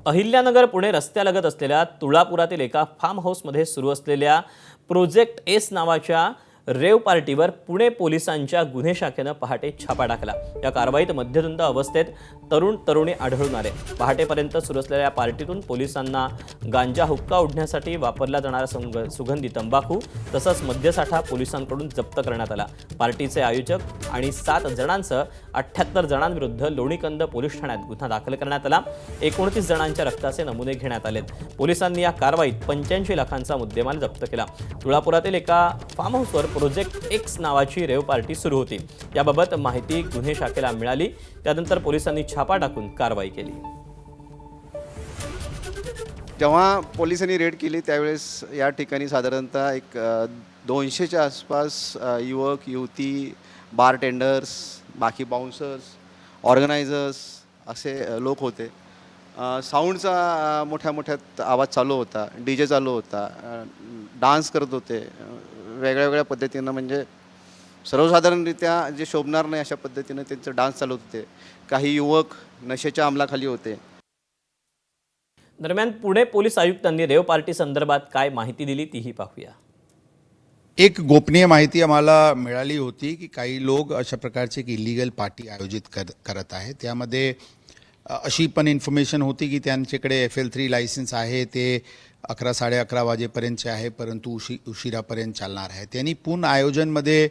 अहिल्यानगर पुणे रस्त्यालगत असलेल्या तुळापुरातील एका फार्म हाऊसमध्ये सुरू असलेल्या प्रोजेक्ट एस नावाच्या रेव पार्टीवर पुणे पोलिसांच्या गुन्हे शाखेनं पहाटे छापा टाकला। या कारवाईत मध्यधुंद अवस्थेत तरुणी आढळून आले। पहाटेपर्यंत सुरू असलेल्या पार्टीतून पोलिसांना गांजा हुक्का ओढण्यासाठी वापरला जाणारा सुगंधी तंबाखू तसंच मद्यसाठा पोलिसांकडून जप्त करण्यात आला। पार्टीचे आयोजक आणि 7 जणांसह 78 जणांविरुद्ध लोणीकंद पोलीस ठाण्यात गुन्हा दाखल करण्यात आला। 29 जणांच्या रक्ताचे नमुने घेण्यात आलेत। पोलिसांनी या कारवाईत 85 लाखांचा मुद्देमाल जप्त केला। तुळापुरातील एका फार्म हाऊसवर प्रोजेक्ट एक्स नावाची रेव पार्टी सुरू होती। याबाबत माहिती गुन्हे शाखेला मिळाली, त्यानंतर पोलिसांनी छापा टाकून कारवाई केली। जेव्हा पोलिसांनी रेड केली त्यावेळेस या ठिकाणी साधारणतः एक 200च्या आसपास युवक युवती, बारटेंडर्स, बाकी बाउन्सर्स, ऑर्गनायझर्स असे लोक होते। साऊंडचा मोठ्या आवाज चालू होता, डीजे चालू होता, डान्स करत होते वेगळ्या पद्धतीनं, म्हणजे सर्वसाधारणरित्या जे शोभणार नाही अशा पद्धतीनं त्यांचे डान्स चालू होते। काही युवक नशेच्या अंमलाखाली होते। दरम्यान पुणे पोलीस आयुक्तांनी रेव पार्टी संदर्भात काय माहिती दिली तीही पाहूया। एक गोपनीय माहिती आम्हाला मिळाली होती की काही लोक अशा प्रकारची एक इलिगल पार्टी आयोजित करत आहेत। त्यामध्ये अशी पण इन्फॉर्मेशन होती की त्यांच्याकडे FL3 लायसन्स आहे, ते 11 साडे 11 वाजेपर्यंतचे आहे, परंतु उशिरापर्यंत चालणार आहे। त्यांनी पूर्ण आयोजनमध्ये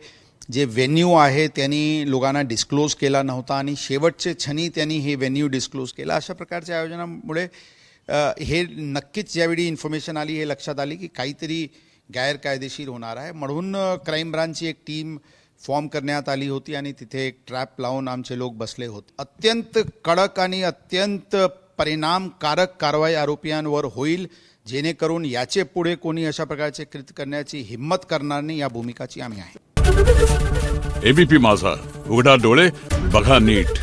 जे व्हेन्यू आहे त्यांनी लोकांना डिस्क्लोज केला नव्हता आणि शेवटचे क्षणी त्यांनी हे व्हेन्यू डिस्क्लोज केला। अशा प्रकारच्या आयोजनामुळे हे नक्कीच ज्यावेळी इन्फॉर्मेशन आली हे लक्षात आली की काहीतरी गैरकायदेशीर होणार आहे। म्हणून क्राईम ब्रांचची एक टीम फॉर्म करण्यात आली होती आणि तिथे एक ट्रॅप लावून आमचे लोक बसले होते। अत्यंत कडक आणि अत्यंत परिणामकारक कारवाई आरोपींवर होईल, जेणेकरून याचे पुढे कोणी अशा प्रकारचे कृत्य करण्याची हिम्मत करणार नाही, या भूमिकाची आम्ही आहे। ABP माझा, उघडा डोळे बघा नीट।